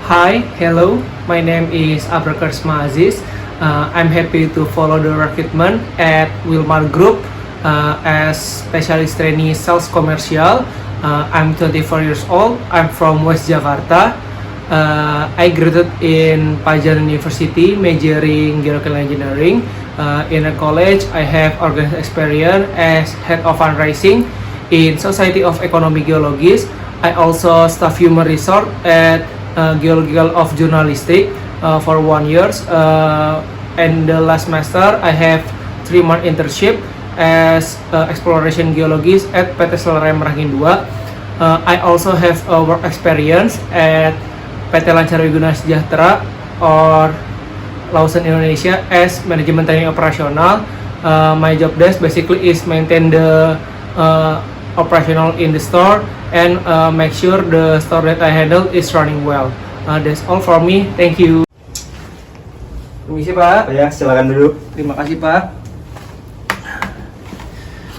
Hi, hello. My name is Abrakarsma Aziz. I'm happy to follow the recruitment at Wilmar Group as specialist trainee sales commercial. I'm 24 years old. I'm from West Jakarta. I graduated in Pajajaran University, majoring geological engineering. In a college, I have organized experience as head of fundraising in Society of Economic Geologists. I also staff human resource at Geological of Journalistic for 1 year. And the last semester, I have 3 month internship as exploration geologist at PT Selera Merangin 2. I also have a work experience at PT Lancar Wiguna Sejahtera or Lawson Indonesia as Manajemen Training Operasional. My job desk basically is maintain the operational in the store and make sure the store that I handle is running well. That's all for me. Thank you. Permisi Pak. Ya, silakan duduk. Terima kasih Pak.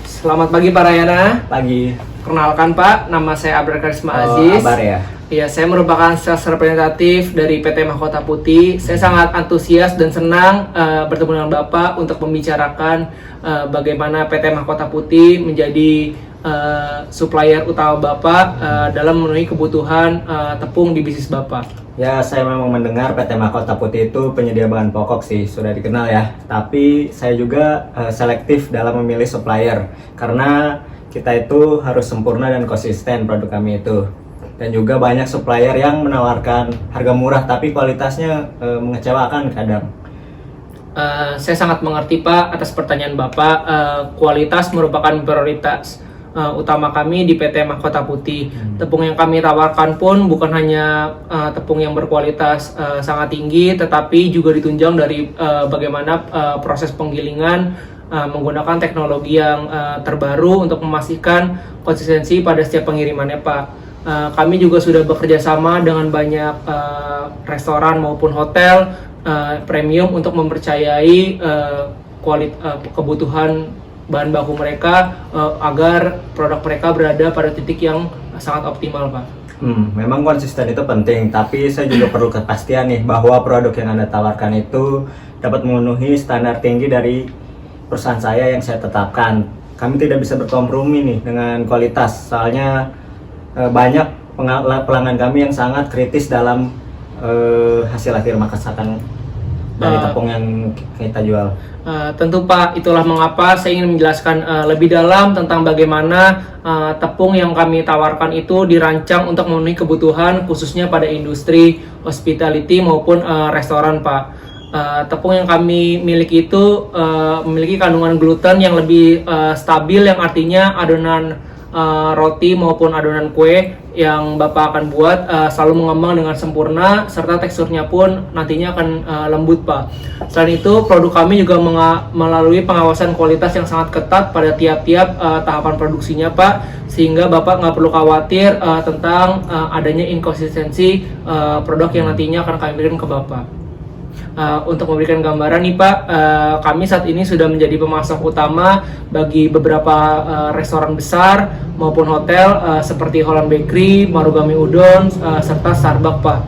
Selamat pagi Pak Rayana. Pagi. Perkenalkan Pak, nama saya Abrakarsma Aziz. Abar ya. Iya, saya merupakan sales representatif dari PT Mahkota Putih. Saya sangat antusias dan senang bertemu dengan Bapak untuk membicarakan bagaimana PT Mahkota Putih menjadi supplier utama Bapak dalam memenuhi kebutuhan tepung di bisnis Bapak. Ya, saya memang mendengar PT Mahkota Putih itu penyedia bahan pokok sih, sudah dikenal ya. Tapi saya juga selektif dalam memilih supplier karena kita itu harus sempurna dan konsisten produk kami itu. Dan juga banyak supplier yang menawarkan harga murah tapi kualitasnya mengecewakan kadang. Saya sangat mengerti Pak atas pertanyaan Bapak. Kualitas merupakan prioritas utama kami di PT Mahkota Putih. Tepung yang kami tawarkan pun bukan hanya tepung yang berkualitas sangat tinggi, tetapi juga ditunjang dari bagaimana proses penggilingan menggunakan teknologi yang terbaru untuk memastikan konsistensi pada setiap pengirimannya Pak. Kami juga sudah bekerja sama dengan banyak restoran maupun hotel premium untuk mempercayai kebutuhan bahan baku mereka agar produk mereka berada pada titik yang sangat optimal Pak. Memang konsisten itu penting, tapi saya juga perlu kepastian nih bahwa produk yang Anda tawarkan itu dapat memenuhi standar tinggi dari perusahaan saya yang saya tetapkan. Kami tidak bisa berkompromi nih dengan kualitas, soalnya banyak pelanggan kami yang sangat kritis dalam hasil akhir masakan dari tepung yang kita jual. Tentu Pak, itulah mengapa saya ingin menjelaskan lebih dalam tentang bagaimana tepung yang kami tawarkan itu dirancang untuk memenuhi kebutuhan khususnya pada industri hospitality maupun restoran Pak. Tepung yang kami miliki itu memiliki kandungan gluten yang lebih stabil, yang artinya adonan roti maupun adonan kue yang Bapak akan buat selalu mengembang dengan sempurna serta teksturnya pun nantinya akan lembut Pak. Selain itu, produk kami juga melalui pengawasan kualitas yang sangat ketat pada tiap-tiap tahapan produksinya Pak, sehingga Bapak nggak perlu khawatir tentang adanya inkonsistensi produk yang nantinya akan kami berikan ke Bapak. Untuk memberikan gambaran nih Pak, kami saat ini sudah menjadi pemasok utama bagi beberapa restoran besar maupun hotel seperti Holland Bakery, Marugame Udon, serta Starbucks Pak.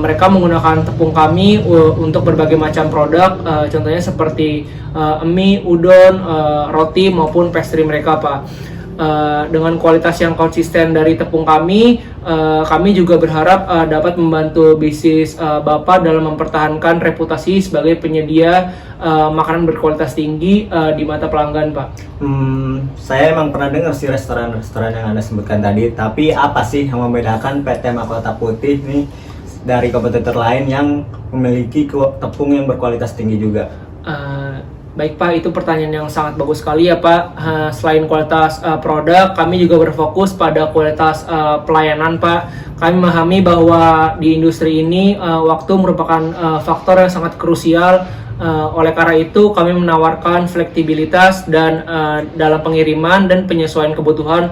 Mereka menggunakan tepung kami untuk berbagai macam produk, contohnya seperti mie, udon, roti maupun pastry mereka Pak. Dengan kualitas yang konsisten dari tepung kami juga berharap dapat membantu bisnis Bapak dalam mempertahankan reputasi sebagai penyedia makanan berkualitas tinggi di mata pelanggan Pak. Saya emang pernah dengar sih restoran-restoran yang Anda sebutkan tadi, tapi apa sih yang membedakan PT Mahkota Putih nih dari kompetitor lain yang memiliki tepung yang berkualitas tinggi juga? Baik Pak, itu pertanyaan yang sangat bagus sekali ya Pak. Selain kualitas produk, kami juga berfokus pada kualitas pelayanan Pak. Kami memahami bahwa di industri ini waktu merupakan faktor yang sangat krusial. Oleh karena itu, kami menawarkan fleksibilitas dan dalam pengiriman dan penyesuaian kebutuhan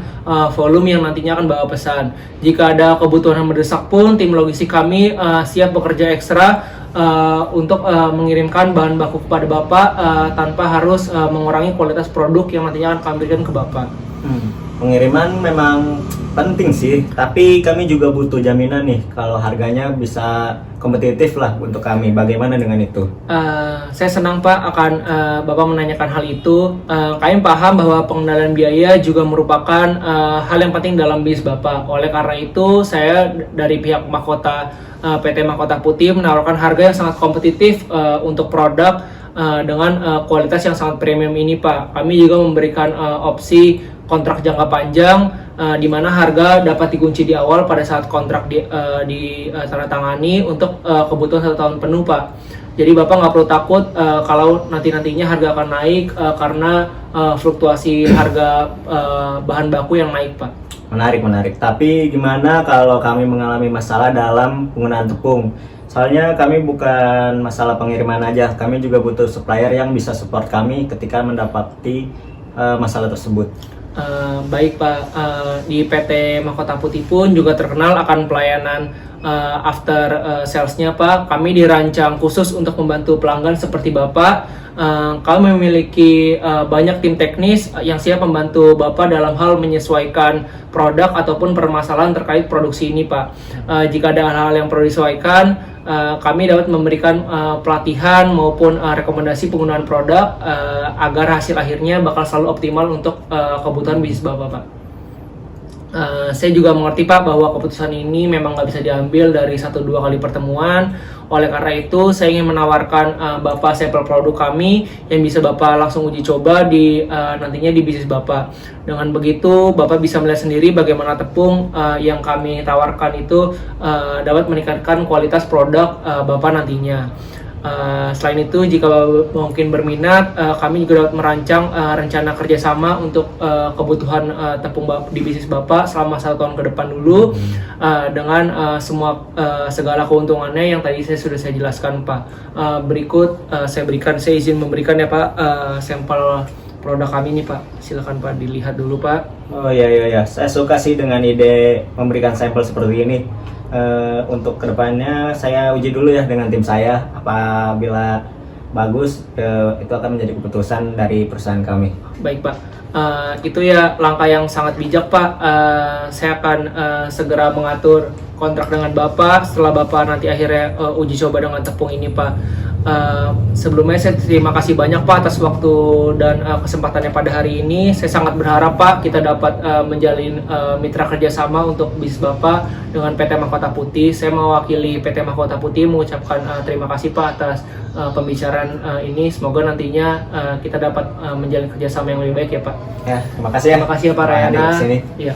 volume yang nantinya akan bawa pesan. Jika ada kebutuhan yang mendesak pun, tim logistik kami siap bekerja ekstra untuk mengirimkan bahan baku kepada Bapak tanpa harus mengurangi kualitas produk yang nantinya akan kami berikan ke Bapak. Pengiriman memang penting sih, tapi kami juga butuh jaminan nih kalau harganya bisa kompetitif lah untuk kami. Bagaimana dengan itu? Saya senang Pak akan Bapak menanyakan hal itu. Kami paham bahwa pengendalian biaya juga merupakan hal yang penting dalam bisnis Bapak. Oleh karena itu, saya dari pihak Mahkota PT Mahkota Putih menawarkan harga yang sangat kompetitif untuk produk dengan kualitas yang sangat premium ini Pak. Kami juga memberikan opsi kontrak jangka panjang di mana harga dapat dikunci di awal pada saat kontrak ditandatangani untuk kebutuhan 1 tahun penuh Pak. Jadi Bapak nggak perlu takut kalau nantinya harga akan naik karena fluktuasi harga bahan baku yang naik Pak. Menarik. Tapi gimana kalau kami mengalami masalah dalam penggunaan tepung? Soalnya kami bukan masalah pengiriman aja, kami juga butuh supplier yang bisa support kami ketika mendapati masalah tersebut. Baik Pak, di PT Mahkota Putih pun juga terkenal akan pelayanan after sales-nya Pak. Kami dirancang khusus untuk membantu pelanggan seperti Bapak. Kami memiliki banyak tim teknis yang siap membantu Bapak dalam hal menyesuaikan produk ataupun permasalahan terkait produksi ini Pak. Jika ada hal-hal yang perlu disesuaikan, kami dapat memberikan pelatihan maupun rekomendasi penggunaan produk agar hasil akhirnya bakal selalu optimal untuk kebutuhan bisnis Bapak Pak. Saya juga mengerti Pak bahwa keputusan ini memang nggak bisa diambil dari 1-2 kali pertemuan. Oleh karena itu, saya ingin menawarkan Bapak sampel produk kami yang bisa Bapak langsung uji coba nantinya di bisnis Bapak. Dengan begitu, Bapak bisa melihat sendiri bagaimana tepung yang kami tawarkan itu dapat meningkatkan kualitas produk Bapak nantinya. Selain itu, jika mungkin berminat, kami juga dapat merancang rencana kerjasama untuk kebutuhan tepung di bisnis Bapak selama 1 tahun ke depan dulu dengan segala keuntungannya yang tadi saya jelaskan Pak. Berikut saya izin memberikan ya Pak sampel produk kami nih Pak. Silakan Pak dilihat dulu Pak. Oh iya, saya suka sih dengan ide memberikan sampel seperti ini. Untuk kedepannya saya uji dulu ya dengan tim saya, apabila bagus itu akan menjadi keputusan dari perusahaan kami. Baik Pak, itu ya langkah yang sangat bijak Pak. Saya akan segera mengatur kontrak dengan Bapak setelah Bapak nanti akhirnya uji coba dengan tepung ini Pak. Sebelumnya saya terima kasih banyak Pak atas waktu dan kesempatannya pada hari ini. Saya sangat berharap Pak kita dapat menjalin mitra kerjasama untuk bisnis Bapak dengan PT Mahkota Putih. Saya mewakili PT Mahkota Putih mengucapkan terima kasih Pak atas pembicaraan ini. Semoga nantinya kita dapat menjalin kerjasama yang lebih baik ya Pak. Ya, terima kasih ya. Terima kasih ya Pak Rayana. Sini. Iya.